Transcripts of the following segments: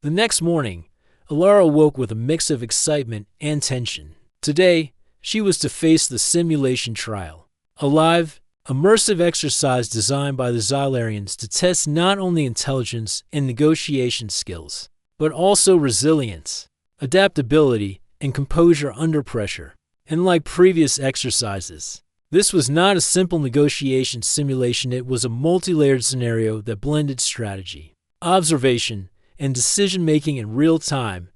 The next morning, Alara woke with a mix of excitement and tension. Today, she was to face the simulation trial, a live, immersive exercise designed by the Xylarians to test not only intelligence and negotiation skills, but also resilience, adaptability, and composure under pressure. And like previous exercises, this was not a simple negotiation simulation. It was a multi-layered scenario that blended strategy, observation, and decision-making in real time.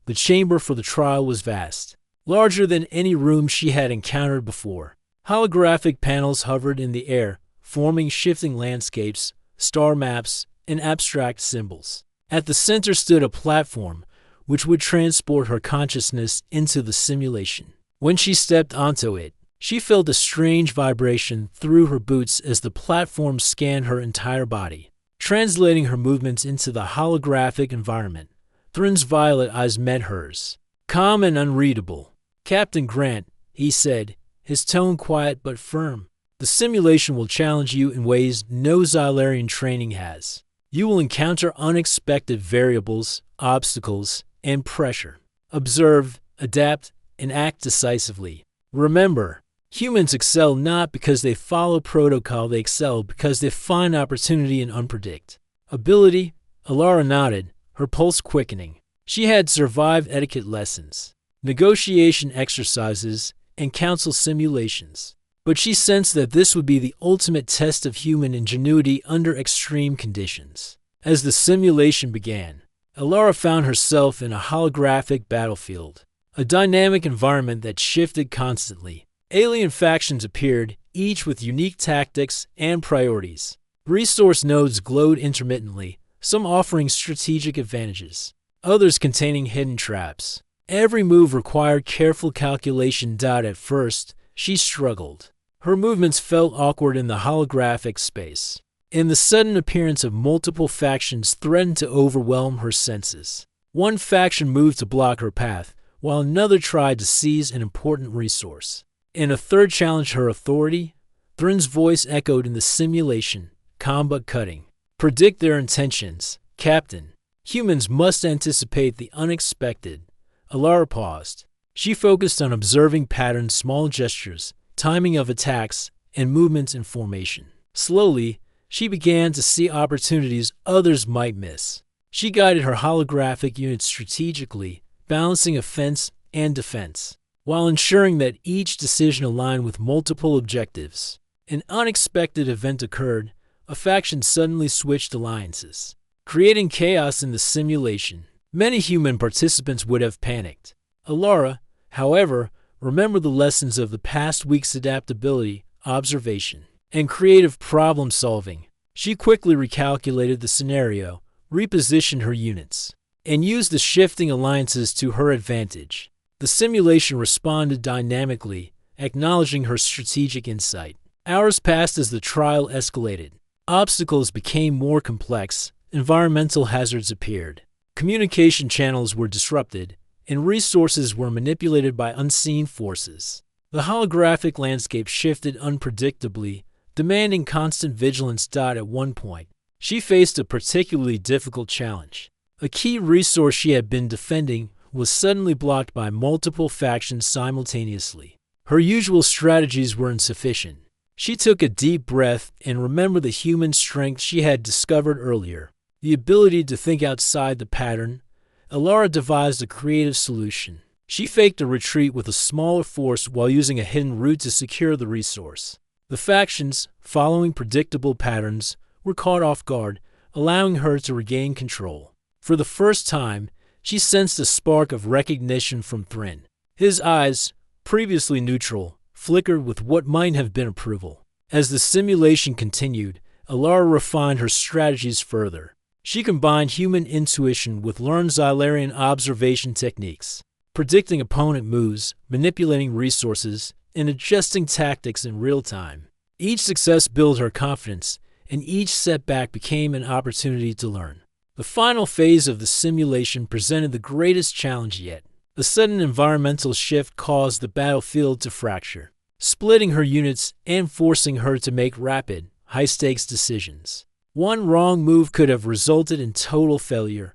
The chamber for the trial was vast, larger than any room she had encountered before. Holographic panels hovered in the air, forming shifting landscapes, star maps, and abstract symbols. At the center stood a platform, which would transport her consciousness into the simulation. When she stepped onto it, she felt a strange vibration through her boots as the platform scanned her entire body, translating her movements into the holographic environment. Thrin's violet eyes met hers, calm and unreadable. "Captain Grant," he said, his tone quiet but firm, "the simulation will challenge you in ways no Xylarian training has. You will encounter unexpected variables, obstacles, and pressure. Observe, adapt, and act decisively. Remember, humans excel not because they follow protocol, they excel because they find opportunity and unpredictability." Alara nodded, her pulse quickening. She had survived etiquette lessons, negotiation exercises, and council simulations, but she sensed that this would be the ultimate test of human ingenuity under extreme conditions. As the simulation began, Alara found herself in a holographic battlefield, a dynamic environment that shifted constantly. Alien factions appeared, each with unique tactics and priorities. Resource nodes glowed intermittently, some offering strategic advantages, others containing hidden traps. Every move required careful calculation. At first, she struggled. Her movements felt awkward in the holographic space, and the sudden appearance of multiple factions threatened to overwhelm her senses. One faction moved to block her path, while another tried to seize an important resource, and a third challenged her authority. Thrin's voice echoed in the simulation, calm but cutting. "Predict their intentions, Captain. Humans must anticipate the unexpected." Alara paused. She focused on observing patterns, small gestures, timing of attacks, and movements in formation. Slowly, she began to see opportunities others might miss. She guided her holographic units strategically, balancing offense and defense, while ensuring that each decision aligned with multiple objectives. An unexpected event occurred. A faction suddenly switched alliances, creating chaos in the simulation. Many human participants would have panicked. Alara, however, remembered the lessons of the past week's adaptability, observation, and creative problem-solving. She quickly recalculated the scenario, repositioned her units, and used the shifting alliances to her advantage. The simulation responded dynamically, acknowledging her strategic insight. Hours passed as the trial escalated. Obstacles became more complex, environmental hazards appeared. Communication channels were disrupted, and resources were manipulated by unseen forces. The holographic landscape shifted unpredictably, demanding constant vigilance. At one point, she faced a particularly difficult challenge. A key resource she had been defending was suddenly blocked by multiple factions simultaneously. Her usual strategies were insufficient. She took a deep breath and remembered the human strength she had discovered earlier, the ability to think outside the pattern. Alara devised a creative solution. She faked a retreat with a smaller force while using a hidden route to secure the resource. The factions, following predictable patterns, were caught off guard, allowing her to regain control. For the first time, she sensed a spark of recognition from Thrin. His eyes, previously neutral, flickered with what might have been approval. As the simulation continued, Alara refined her strategies further. She combined human intuition with learned Xylarian observation techniques, predicting opponent moves, manipulating resources, and adjusting tactics in real time. Each success built her confidence, and each setback became an opportunity to learn. The final phase of the simulation presented the greatest challenge yet. A sudden environmental shift caused the battlefield to fracture, splitting her units and forcing her to make rapid, high-stakes decisions. One wrong move could have resulted in total failure.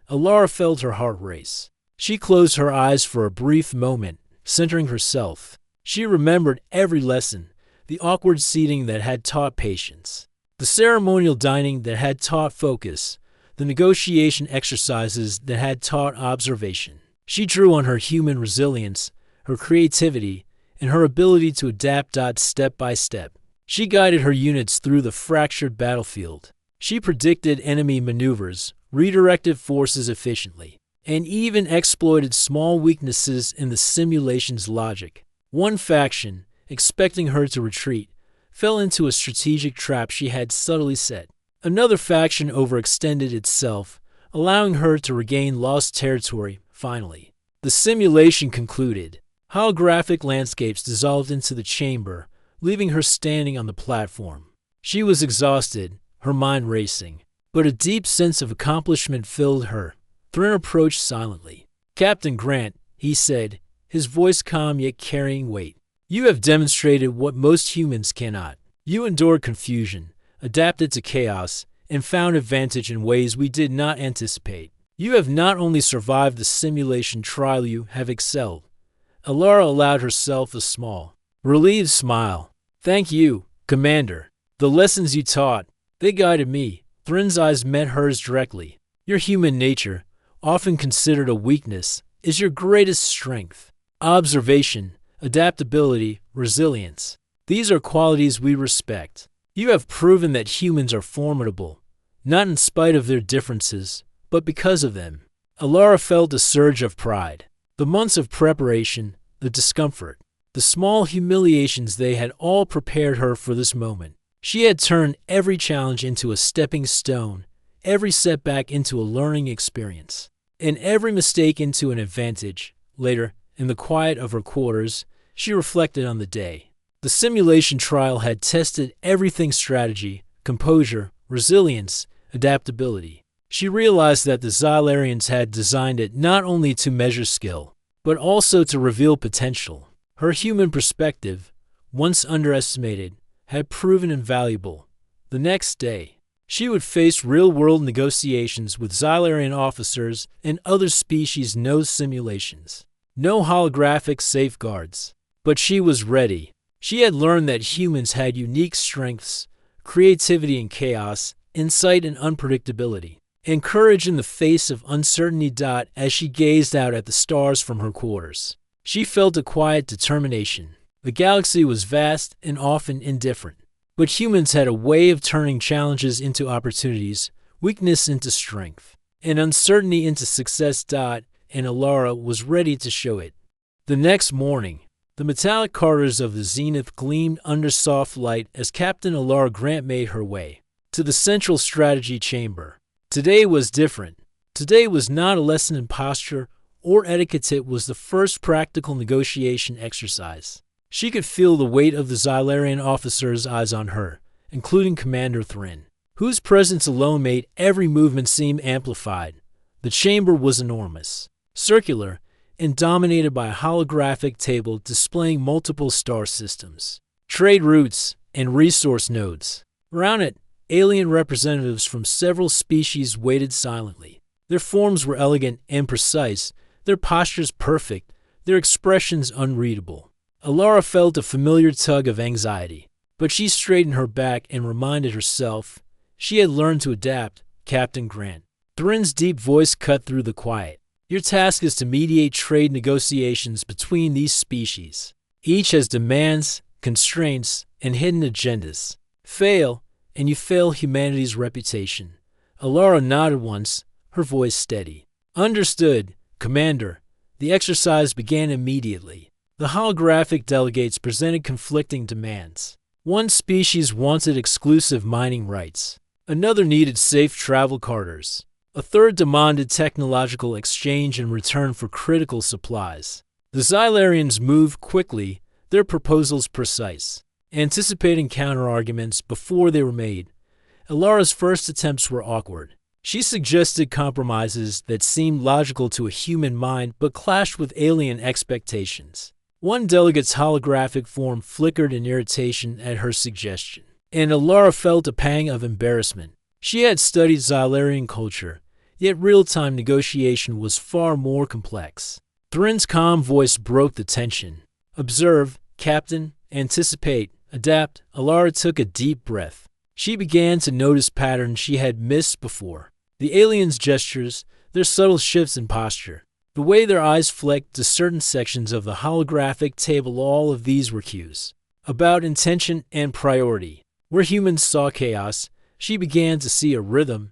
Alara felt her heart race. She closed her eyes for a brief moment, centering herself. She remembered every lesson, the awkward seating that had taught patience, the ceremonial dining that had taught focus, the negotiation exercises that had taught observation. She drew on her human resilience, her creativity, and her ability to adapt step by step. She guided her units through the fractured battlefield. She predicted enemy maneuvers, redirected forces efficiently, and even exploited small weaknesses in the simulation's logic. One faction, expecting her to retreat, fell into a strategic trap she had subtly set. Another faction overextended itself, allowing her to regain lost territory. Finally, the simulation concluded. Holographic landscapes dissolved into the chamber, leaving her standing on the platform. She was exhausted, her mind racing, but a deep sense of accomplishment filled her. Thrin approached silently. "Captain Grant," he said, his voice calm yet carrying weight. "You have demonstrated what most humans cannot. You endured confusion, adapted to chaos, and found advantage in ways we did not anticipate. You have not only survived the simulation trial, you have excelled." Alara allowed herself a small, relieved smile. "Thank you, Commander. The lessons you taught, they guided me." Thrin's eyes met hers directly. "Your human nature, often considered a weakness, is your greatest strength. Observation, adaptability, resilience. These are qualities we respect. You have proven that humans are formidable, not in spite of their differences, but because of them." Alara felt a surge of pride. The months of preparation, the discomfort, the small humiliations, they had all prepared her for this moment. She had turned every challenge into a stepping stone, every setback into a learning experience, and every mistake into an advantage. Later, in the quiet of her quarters, she reflected on the day. The simulation trial had tested everything: strategy, composure, resilience, adaptability. She realized that the Xylarians had designed it not only to measure skill, but also to reveal potential. Her human perspective, once underestimated, had proven invaluable. The next day, she would face real-world negotiations with Xylarian officers and other species. No simulations, no holographic safeguards. But she was ready. She had learned that humans had unique strengths: creativity in chaos, insight in unpredictability, and courage in the face of uncertainty. As she gazed out at the stars from her quarters, she felt a quiet determination. The galaxy was vast and often indifferent, but humans had a way of turning challenges into opportunities, weakness into strength, and uncertainty into success. And Alara was ready to show it. The next morning, the metallic corridors of the Zenith gleamed under soft light as Captain Alara Grant made her way to the central strategy chamber. Today was different. Today was not a lesson in posture or etiquette. It was the first practical negotiation exercise. She could feel the weight of the Xylarian officers' eyes on her, including Commander Thrin, whose presence alone made every movement seem amplified. The chamber was enormous, circular, and dominated by a holographic table displaying multiple star systems, trade routes, and resource nodes. Around it, alien representatives from several species waited silently. Their forms were elegant and precise, their postures perfect, their expressions unreadable. Alara felt a familiar tug of anxiety, but she straightened her back and reminded herself she had learned to adapt. "Captain Grant." Thrin's deep voice cut through the quiet. "Your task is to mediate trade negotiations between these species. Each has demands, constraints, and hidden agendas. Fail, and you fail humanity's reputation." Alara nodded once, her voice steady. "Understood, Commander." The exercise began immediately. The holographic delegates presented conflicting demands. One species wanted exclusive mining rights. Another needed safe travel corridors. A third demanded technological exchange in return for critical supplies. The Xylarians moved quickly, their proposals precise, anticipating counterarguments before they were made. Alara's first attempts were awkward. She suggested compromises that seemed logical to a human mind but clashed with alien expectations. One delegate's holographic form flickered in irritation at her suggestion, and Alara felt a pang of embarrassment. She had studied Xylarian culture, yet real-time negotiation was far more complex. Thrin's calm voice broke the tension. "Observe, Captain, anticipate, adapt." Alara took a deep breath. She began to notice patterns she had missed before. The aliens' gestures, their subtle shifts in posture, the way their eyes flicked to certain sections of the holographic table, all of these were cues about intention and priority. Where humans saw chaos, she began to see a rhythm.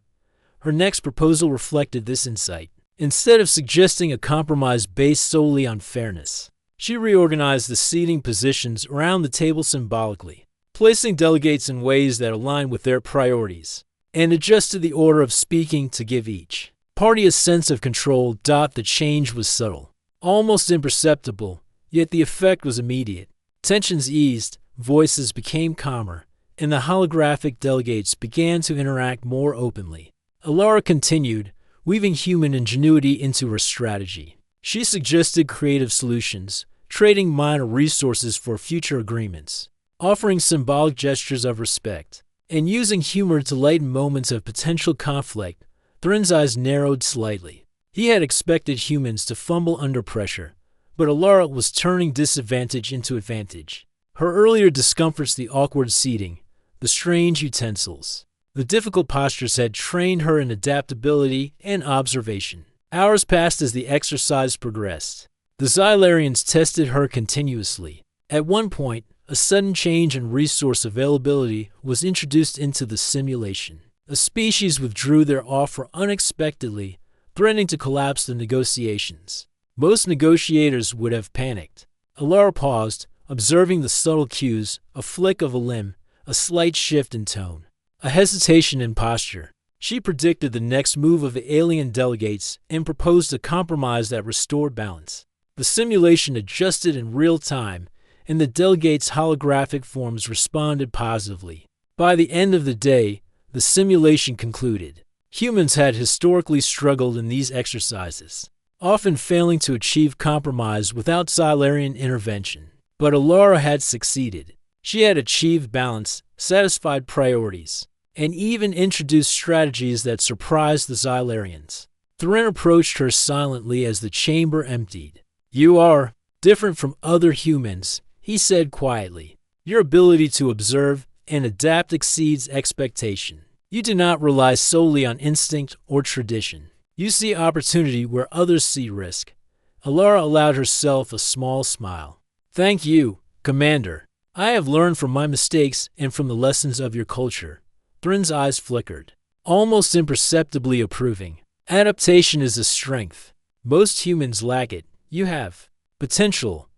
Her next proposal reflected this insight. Instead of suggesting a compromise based solely on fairness, she reorganized the seating positions around the table symbolically, placing delegates in ways that aligned with their priorities, and adjusted the order of speaking to give each party a sense of control. The change was subtle, almost imperceptible, yet the effect was immediate. Tensions eased, voices became calmer, and the holographic delegates began to interact more openly. Alara continued, weaving human ingenuity into her strategy. She suggested creative solutions, trading minor resources for future agreements, offering symbolic gestures of respect, and using humor to lighten moments of potential conflict. Thrin's eyes narrowed slightly. He had expected humans to fumble under pressure, but Alara was turning disadvantage into advantage. Her earlier discomforts, the awkward seating, the strange utensils, the difficult postures, had trained her in adaptability and observation. Hours passed as the exercise progressed. The Xylarians tested her continuously. At one point, a sudden change in resource availability was introduced into the simulation. A species withdrew their offer unexpectedly, threatening to collapse the negotiations. Most negotiators would have panicked. Alara paused, observing the subtle cues, a flick of a limb, a slight shift in tone, a hesitation in posture. She predicted the next move of the alien delegates and proposed a compromise that restored balance. The simulation adjusted in real time, and the delegates' holographic forms responded positively. By the end of the day, the simulation concluded. Humans had historically struggled in these exercises, often failing to achieve compromise without Xylarian intervention. But Alara had succeeded. She had achieved balance, satisfied priorities, and even introduced strategies that surprised the Xylarians. Thrin approached her silently as the chamber emptied. "You are different from other humans," he said quietly. "Your ability to observe and adapt exceeds expectation. You do not rely solely on instinct or tradition. You see opportunity where others see risk." Alara allowed herself a small smile. "Thank you, Commander. I have learned from my mistakes and from the lessons of your culture." Thrin's eyes flickered, almost imperceptibly approving. "Adaptation is a strength. Most humans lack it. You have potential."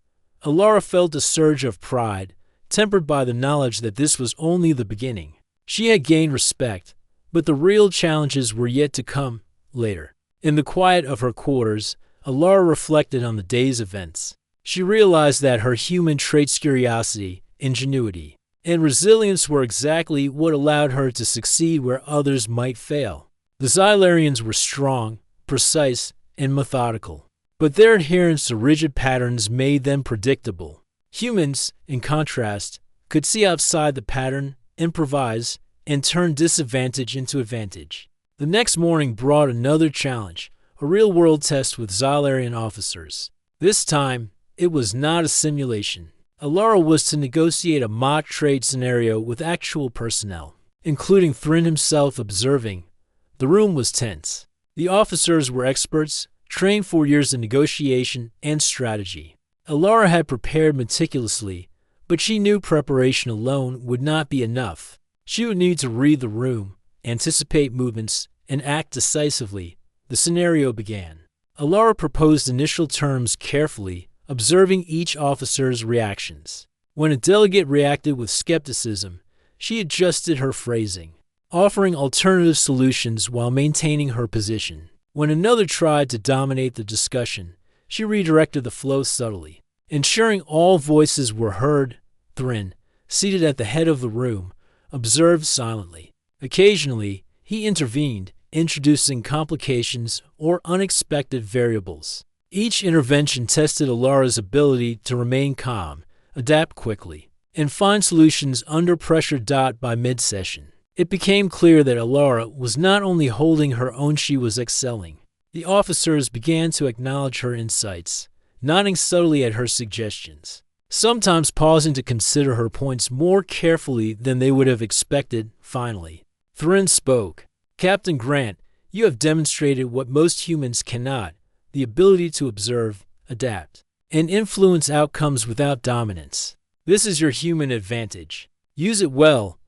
Alara felt a surge of pride, tempered by the knowledge that this was only the beginning. She had gained respect, but the real challenges were yet to come later. In the quiet of her quarters, Alara reflected on the day's events. She realized that her human traits, curiosity, ingenuity, and resilience, were exactly what allowed her to succeed where others might fail. The Xylarians were strong, precise, and methodical, but their adherence to rigid patterns made them predictable. Humans, in contrast, could see outside the pattern, improvise, and turn disadvantage into advantage. The next morning brought another challenge, a real-world test with Xylarian officers. This time, it was not a simulation. Alara was to negotiate a mock trade scenario with actual personnel, including Thrin himself observing. The room was tense. The officers were experts, trained for years in negotiation and strategy. Alara had prepared meticulously, but she knew preparation alone would not be enough. She would need to read the room, anticipate movements, and act decisively. The scenario began. Alara proposed initial terms carefully, observing each officer's reactions. When a delegate reacted with skepticism, she adjusted her phrasing, offering alternative solutions while maintaining her position. When another tried to dominate the discussion, she redirected the flow subtly, ensuring all voices were heard. Thrin, seated at the head of the room, observed silently. Occasionally, he intervened, introducing complications or unexpected variables. Each intervention tested Alara's ability to remain calm, adapt quickly, and find solutions under pressure. By mid-session, It became clear that Alara was not only holding her own, she was excelling. The officers began to acknowledge her insights, nodding subtly at her suggestions, sometimes pausing to consider her points more carefully than they would have expected. Finally, Thrin spoke. "Captain Grant, you have demonstrated what most humans cannot, the ability to observe, adapt, and influence outcomes without dominance. This is your human advantage. Use it well."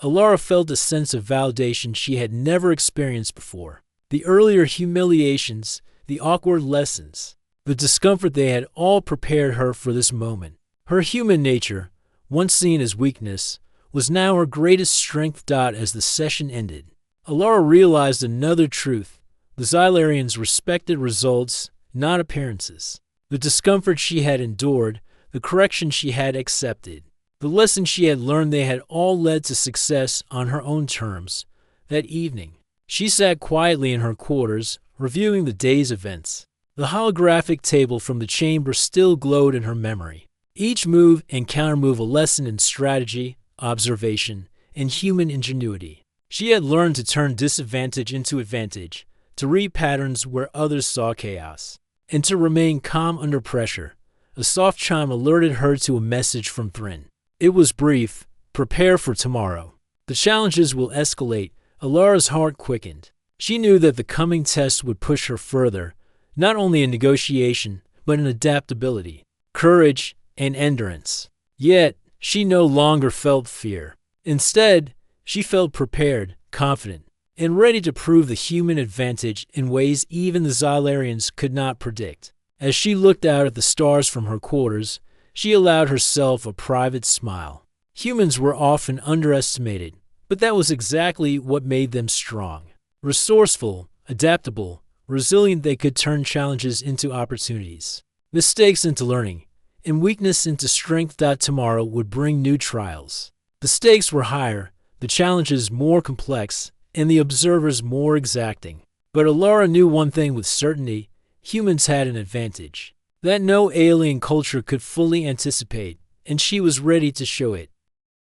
Alara felt a sense of validation she had never experienced before. The earlier humiliations, the awkward lessons, the discomfort, they had all prepared her for this moment. Her human nature, once seen as weakness, was now her greatest strength. As the session ended, Alara realized another truth. The Xylarians respected results, not appearances. The discomfort she had endured, the correction she had accepted, the lessons she had learned, they had all led to success on her own terms. That evening, she sat quietly in her quarters, reviewing the day's events. The holographic table from the chamber still glowed in her memory. Each move and countermove a lesson in strategy, observation, and human ingenuity. She had learned to turn disadvantage into advantage, to read patterns where others saw chaos, and to remain calm under pressure. A soft chime alerted her to a message from Thrin. It was brief: "Prepare for tomorrow. The challenges will escalate." Alara's heart quickened. She knew that the coming test would push her further, not only in negotiation, but in adaptability, courage, and endurance. Yet, she no longer felt fear. Instead, she felt prepared, confident, and ready to prove the human advantage in ways even the Xylarians could not predict. As she looked out at the stars from her quarters, she allowed herself a private smile. Humans were often underestimated, but that was exactly what made them strong. Resourceful, adaptable, resilient, they could turn challenges into opportunities, mistakes into learning, and weakness into strength. Tomorrow would bring new trials. The stakes were higher, the challenges more complex, and the observers more exacting. But Alara knew one thing with certainty: humans had an advantage that no alien culture could fully anticipate, and she was ready to show it.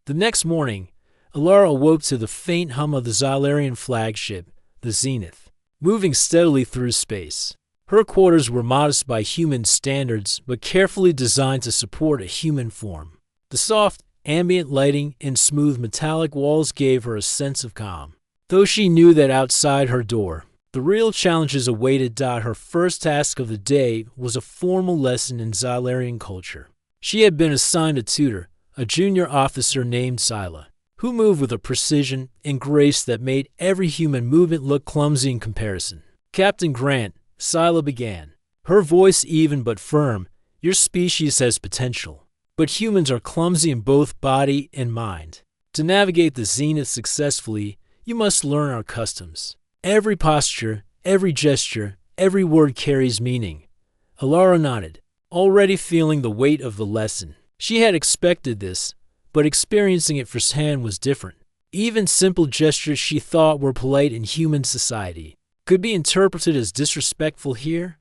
The next morning, Alara awoke to the faint hum of the Xylarian flagship, the Zenith, moving steadily through space. Her quarters were modest by human standards, but carefully designed to support a human form. The soft, ambient lighting and smooth metallic walls gave her a sense of calm, though she knew that outside her door, the real challenges awaited. Her first task of the day was a formal lesson in Xylarian culture. She had been assigned a tutor, a junior officer named Sila, who moved with a precision and grace that made every human movement look clumsy in comparison. "Captain Grant," Sila began, her voice even but firm, "your species has potential, but humans are clumsy in both body and mind. To navigate the Zenith successfully, you must learn our customs. Every posture, every gesture, every word carries meaning." Alara nodded, already feeling the weight of the lesson. She had expected this, but experiencing it firsthand was different. Even simple gestures she thought were polite in human society could be interpreted as disrespectful here.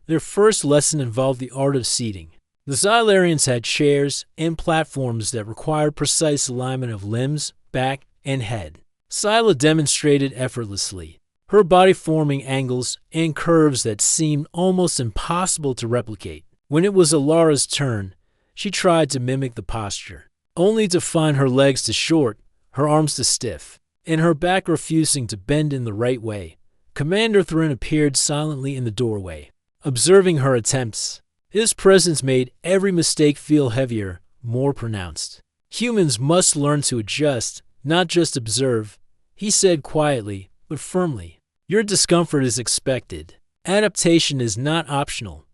Their first lesson involved the art of seating. The Xylarians had chairs and platforms that required precise alignment of limbs, back, and head. Sila demonstrated effortlessly, her body forming angles and curves that seemed almost impossible to replicate. When it was Alara's turn, she tried to mimic the posture, only to find her legs too short, her arms too stiff, and her back refusing to bend in the right way. Commander Thrin appeared silently in the doorway, observing her attempts. His presence made every mistake feel heavier, more pronounced. "Humans must learn to adjust, not just observe," he said quietly but firmly. "Your discomfort is expected. Adaptation is not optional."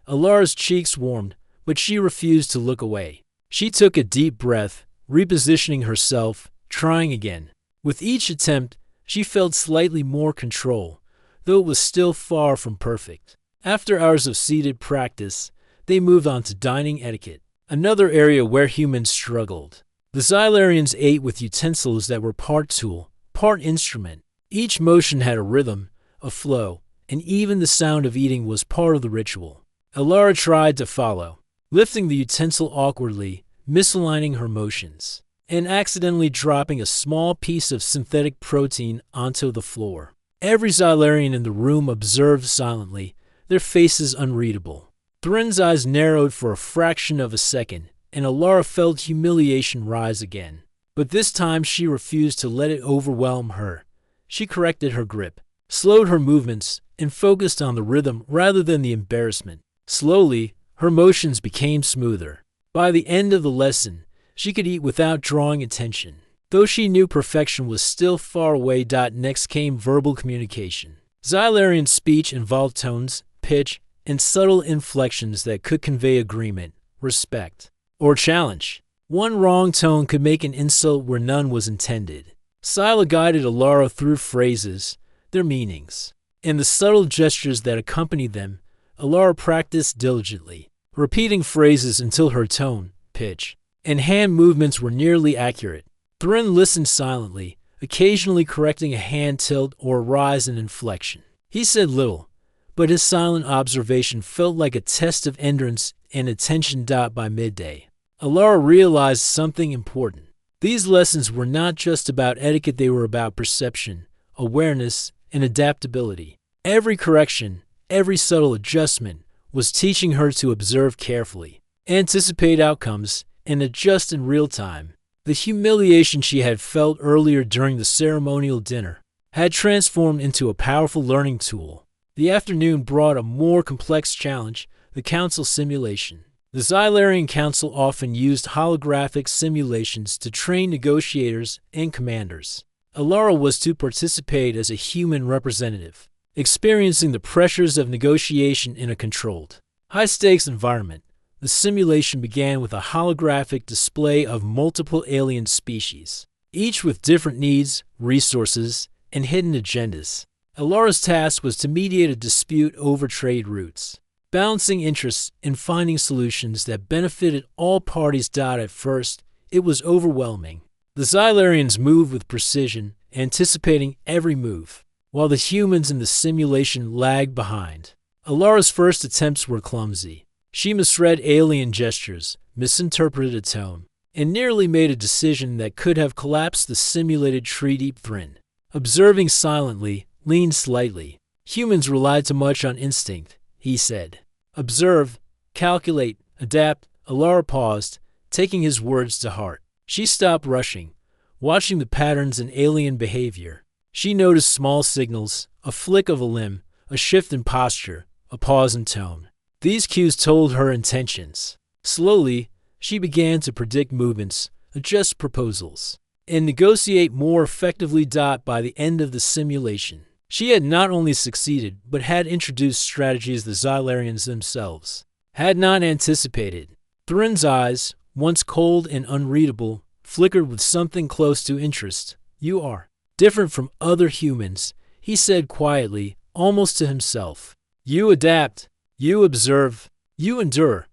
Alara's cheeks warmed, but she refused to look away. She took a deep breath, repositioning herself, trying again. With each attempt, she felt slightly more control, though it was still far from perfect. After hours of seated practice, they moved on to dining etiquette, another area where humans struggled. The Xylarians ate with utensils that were part tool, part instrument. Each motion had a rhythm, a flow, and even the sound of eating was part of the ritual. Alara tried to follow, lifting the utensil awkwardly, misaligning her motions. and accidentally dropping a small piece of synthetic protein onto the floor. Every Xylarian in the room observed silently, their faces unreadable. Thrin's eyes narrowed for a fraction of a second, and Alara felt humiliation rise again. But this time she refused to let it overwhelm her. She corrected her grip, slowed her movements, and focused on the rhythm rather than the embarrassment. Slowly, her motions became smoother. By the end of the lesson, she could eat without drawing attention. Though she knew perfection was still far away. Next came verbal communication. Xylarian speech involved tones, pitch, and subtle inflections that could convey agreement, respect, or challenge. One wrong tone could make an insult where none was intended. Scylla guided Alara through phrases, their meanings, and the subtle gestures that accompanied them. Alara practiced diligently, repeating phrases until her tone, pitch, and hand movements were nearly accurate. Thrin listened silently, occasionally correcting a hand tilt or a rise in inflection. He said little, but his silent observation felt like a test of endurance and attention. By midday, Alara realized something important. These lessons were not just about etiquette, they were about perception, awareness, and adaptability. Every correction, every subtle adjustment was teaching her to observe carefully, anticipate outcomes, and adjust in real time. The humiliation she had felt earlier during the ceremonial dinner had transformed into a powerful learning tool. The afternoon brought a more complex challenge, the council simulation. The Xylarian Council often used holographic simulations to train negotiators and commanders. Alara was to participate as a human representative, experiencing the pressures of negotiation in a controlled, high-stakes environment. The simulation began with a holographic display of multiple alien species, each with different needs, resources, and hidden agendas. Alara's task was to mediate a dispute over trade routes, balancing interests and finding solutions that benefited all parties. At first, it was overwhelming. The Xylarians moved with precision, anticipating every move, while the humans in the simulation lagged behind. Alara's first attempts were clumsy. She misread alien gestures, misinterpreted a tone, and nearly made a decision that could have collapsed the simulated treaty. Thrin, observing silently, leaned slightly. Humans relied too much on instinct, he said. Observe, calculate, adapt. Alara paused, taking his words to heart. She stopped rushing, watching the patterns in alien behavior. She noticed small signals, a flick of a limb, a shift in posture, a pause in tone. These cues told her intentions. Slowly, she began to predict movements, adjust proposals, and negotiate more effectively. By the end of the simulation, she had not only succeeded, but had introduced strategies the Xylarians themselves had not anticipated. Thrin's eyes, once cold and unreadable, flickered with something close to interest. You are different from other humans, he said quietly, almost to himself. You adapt. You observe, you endure.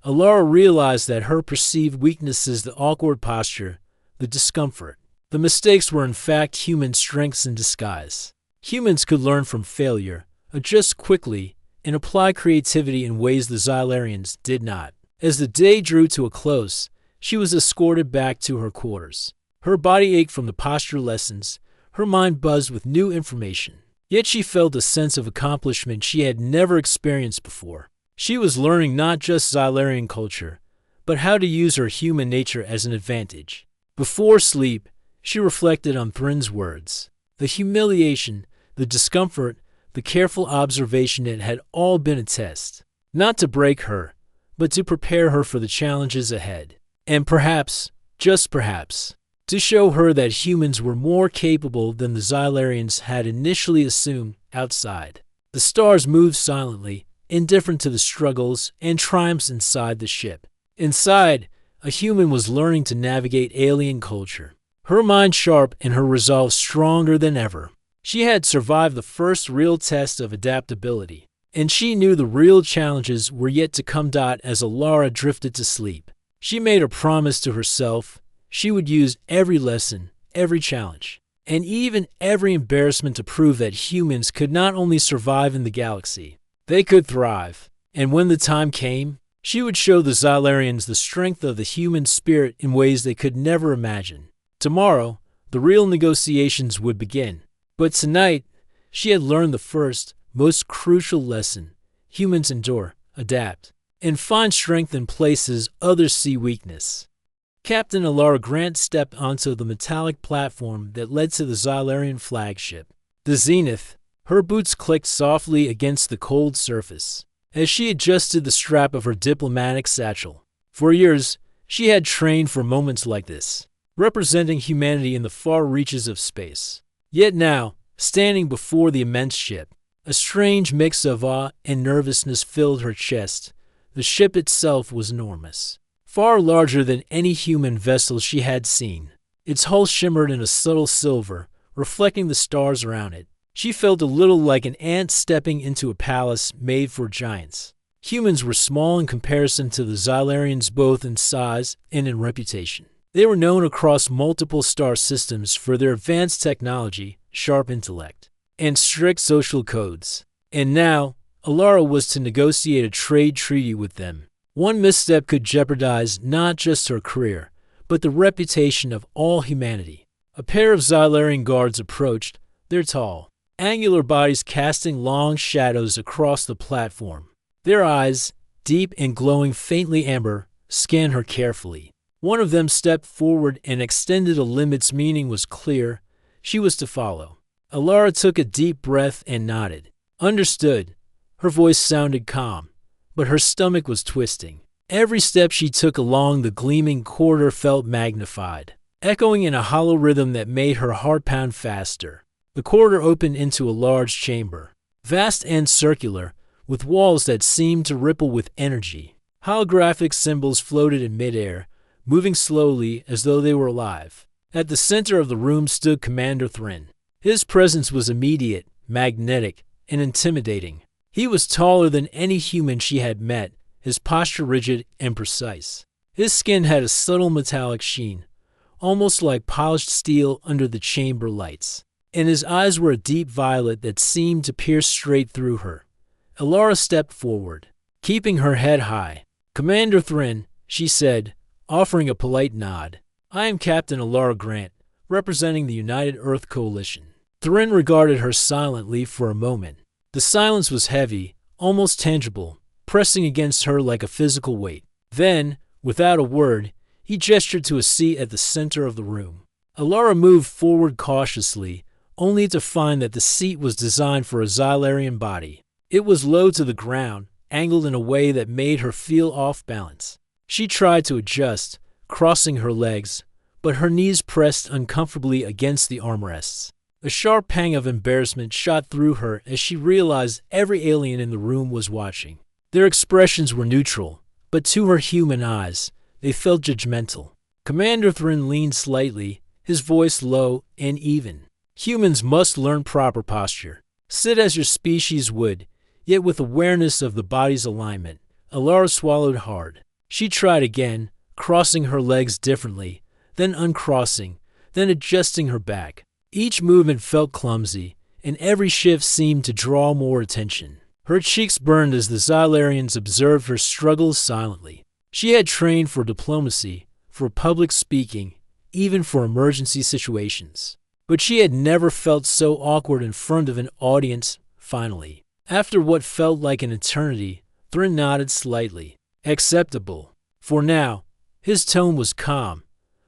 Alara realized that her perceived weaknesses, the awkward posture, the discomfort, the mistakes were in fact human strengths in disguise. Humans could learn from failure, adjust quickly, and apply creativity in ways the Xylarians did not. As the day drew to a close, she was escorted back to her quarters. Her body ached from the posture lessons, her mind buzzed with new information. Yet she felt a sense of accomplishment she had never experienced before. She was learning not just Xylarian culture, but how to use her human nature as an advantage. Before sleep, she reflected on Thrin's words. The humiliation, the discomfort, the careful observation, it had all been a test. Not to break her, but to prepare her for the challenges ahead. And perhaps, just perhaps, to show her that humans were more capable than the Xylarians had initially assumed. Outside, the stars moved silently, indifferent to the struggles and triumphs inside the ship. Inside, a human was learning to navigate alien culture, her mind sharp and her resolve stronger than ever. She had survived the first real test of adaptability, and she knew the real challenges were yet to come. As Alara drifted to sleep, she made a promise to herself. She would use every lesson, every challenge, and even every embarrassment to prove that humans could not only survive in the galaxy, they could thrive. And when the time came, She would show the Xylarians the strength of the human spirit in ways they could never imagine. Tomorrow, the real negotiations would begin. But tonight, she had learned the first, most crucial lesson. Humans endure, adapt, and find strength in places others see weakness. Captain Alara Grant stepped onto the metallic platform that led to the Xylarian flagship. The Zenith, her boots clicked softly against the cold surface as she adjusted the strap of her diplomatic satchel. For years, she had trained for moments like this, representing humanity in the far reaches of space. Yet now, standing before the immense ship, a strange mix of awe and nervousness filled her chest. The ship itself was enormous, far larger than any human vessel she had seen. Its hull shimmered in a subtle silver, reflecting the stars around it. She felt a little like an ant stepping into a palace made for giants. Humans were small in comparison to the Xylarians, both in size and in reputation. They were known across multiple star systems for their advanced technology, sharp intellect, and strict social codes. And now, Alara was to negotiate a trade treaty with them. One misstep could jeopardize not just her career, but the reputation of all humanity. A pair of Xylarian guards approached, their tall, angular bodies casting long shadows across the platform. Their eyes, deep and glowing faintly amber, scanned her carefully. One of them stepped forward and extended a limb. Its meaning was clear. She was to follow. Alara took a deep breath and nodded. Understood. Her voice sounded calm, but her stomach was twisting. Every step she took along the gleaming corridor felt magnified, echoing in a hollow rhythm that made her heart pound faster. The corridor opened into a large chamber, vast and circular, with walls that seemed to ripple with energy. Holographic symbols floated in midair, moving slowly as though they were alive. At the center of the room stood Commander Thrin. His presence was immediate, magnetic, and intimidating. He was taller than any human she had met, his posture rigid and precise. His skin had a subtle metallic sheen, almost like polished steel under the chamber lights, and his eyes were a deep violet that seemed to pierce straight through her. Alara stepped forward, keeping her head high. "Commander Thrin," she said, offering a polite nod. "I am Captain Alara Grant, representing the United Earth Coalition." Thrin regarded her silently for a moment. The silence was heavy, almost tangible, pressing against her like a physical weight. Then, without a word, he gestured to a seat at the center of the room. Alara moved forward cautiously, only to find that the seat was designed for a Xylarian body. It was low to the ground, angled in a way that made her feel off balance. She tried to adjust, crossing her legs, but her knees pressed uncomfortably against the armrests. A sharp pang of embarrassment shot through her as she realized every alien in the room was watching. Their expressions were neutral, but to her human eyes, they felt judgmental. Commander Thrin leaned slightly, his voice low and even. "Humans must learn proper posture. Sit as your species would, yet with awareness of the body's alignment." Alara swallowed hard. She tried again, crossing her legs differently, then uncrossing, then adjusting her back. Each movement felt clumsy, and every shift seemed to draw more attention. Her cheeks burned as the Xylarians observed her struggles silently. She had trained for diplomacy, for public speaking, even for emergency situations. But she had never felt so awkward in front of an audience. Finally, after what felt like an eternity, Thrin nodded slightly. Acceptable. For now, his tone was calm,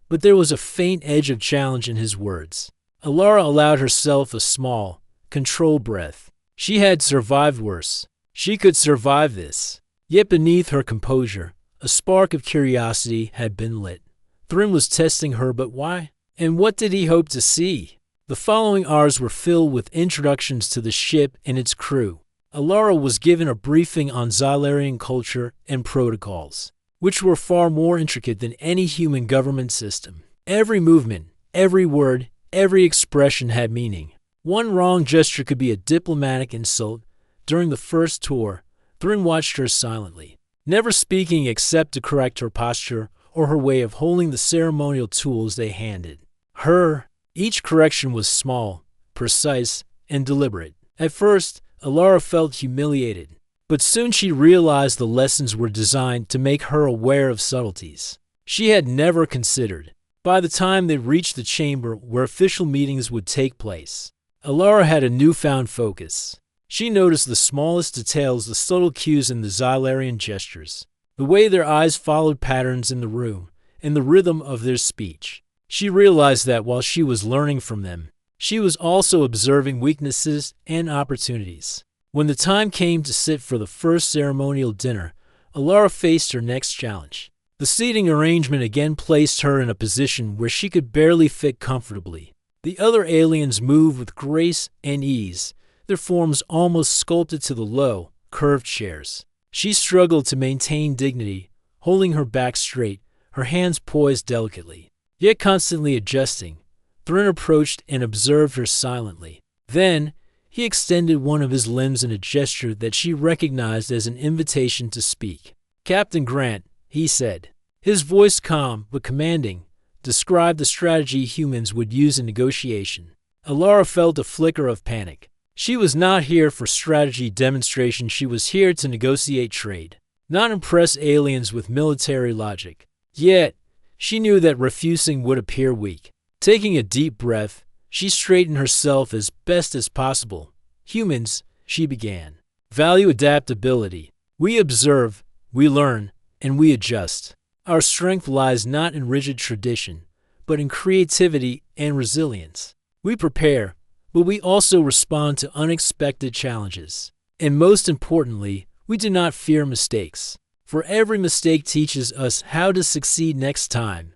but there was a faint edge of challenge in his words. Alara allowed herself a small, controlled breath. She had survived worse. She could survive this. Yet beneath her composure, a spark of curiosity had been lit. Thrin was testing her, but why? And what did he hope to see? The following hours were filled with introductions to the ship and its crew. Alara was given a briefing on Xylarian culture and protocols, which were far more intricate than any human government system. Every movement, every word, every expression had meaning. One wrong gesture could be a diplomatic insult. During the first tour, Thrin watched her silently, never speaking except to correct her posture or her way of holding the ceremonial tools they handed her. Each correction was small, precise, and deliberate. At first, Alara felt humiliated. But soon she realized the lessons were designed to make her aware of subtleties she had never considered. By the time they reached the chamber where official meetings would take place, Alara had a newfound focus. She noticed the smallest details, the subtle cues in the Xylarian gestures, the way their eyes followed patterns in the room, and the rhythm of their speech. She realized that while she was learning from them, she was also observing weaknesses and opportunities. When the time came to sit for the first ceremonial dinner, Alara faced her next challenge. The seating arrangement again placed her in a position where she could barely fit comfortably. The other aliens moved with grace and ease, their forms almost sculpted to the low, curved chairs. She struggled to maintain dignity, holding her back straight, her hands poised delicately. Yet constantly adjusting, Thryn approached and observed her silently. Then, he extended one of his limbs in a gesture that she recognized as an invitation to speak. "Captain Grant," he said. His voice, calm but commanding, described the strategy humans would use in negotiation. Alara felt a flicker of panic. She was not here for strategy demonstration, she was here to negotiate trade, not impress aliens with military logic. Yet, she knew that refusing would appear weak. Taking a deep breath, she straightened herself as best as possible. "Humans," she began, "value adaptability. We observe, we learn, and we adjust. Our strength lies not in rigid tradition, but in creativity and resilience. We prepare, but we also respond to unexpected challenges. And most importantly, we do not fear mistakes. For every mistake teaches us how to succeed next time."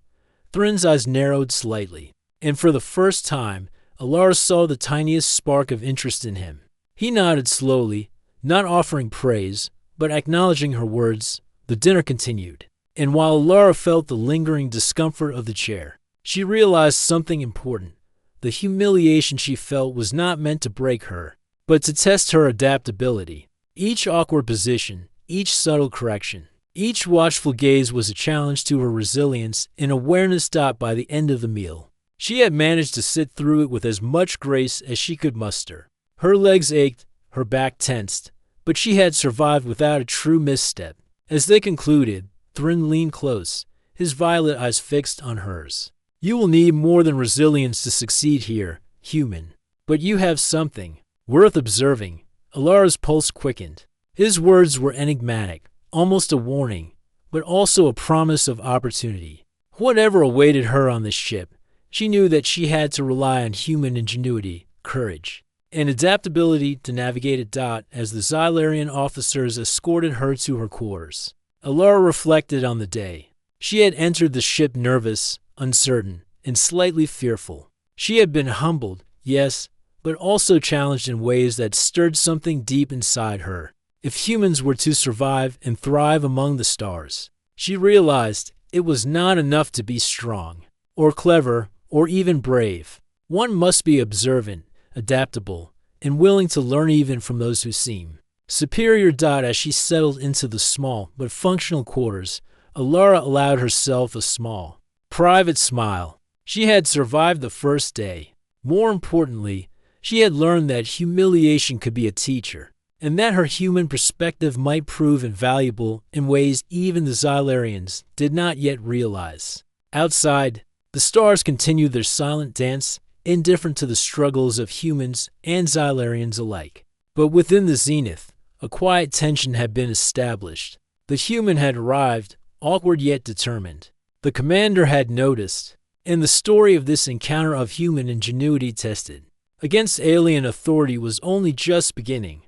Thryn's eyes narrowed slightly, and for the first time, Alara saw the tiniest spark of interest in him. He nodded slowly, not offering praise, but acknowledging her words. The dinner continued, and while Alara felt the lingering discomfort of the chair, she realized something important. The humiliation she felt was not meant to break her, but to test her adaptability. Each awkward position, each subtle correction, each watchful gaze was a challenge to her resilience and awareness. By the end of the meal, she had managed to sit through it with as much grace as she could muster. Her legs ached, her back tensed, but she had survived without a true misstep. As they concluded, Thryn leaned close, his violet eyes fixed on hers. "You will need more than resilience to succeed here, human. But you have something worth observing." Alara's pulse quickened. His words were enigmatic, almost a warning, but also a promise of opportunity. Whatever awaited her on this ship, she knew that she had to rely on human ingenuity, courage, and adaptability to navigate it. As the Xylarian officers escorted her to her quarters, Alara reflected on the day. She had entered the ship nervous, uncertain, and slightly fearful. She had been humbled, yes, but also challenged in ways that stirred something deep inside her. If humans were to survive and thrive among the stars, she realized it was not enough to be strong, or clever, or even brave. One must be observant, adaptable, and willing to learn even from those who seem superior. As she settled into the small but functional quarters, Alara allowed herself a small, private smile. She had survived the first day. More importantly, she had learned that humiliation could be a teacher, and that her human perspective might prove invaluable in ways even the Xylarians did not yet realize. Outside, the stars continued their silent dance, indifferent to the struggles of humans and Xylarians alike. But within the zenith, a quiet tension had been established. The human had arrived, awkward yet determined. The commander had noticed, and the story of this encounter of human ingenuity tested against alien authority was only just beginning.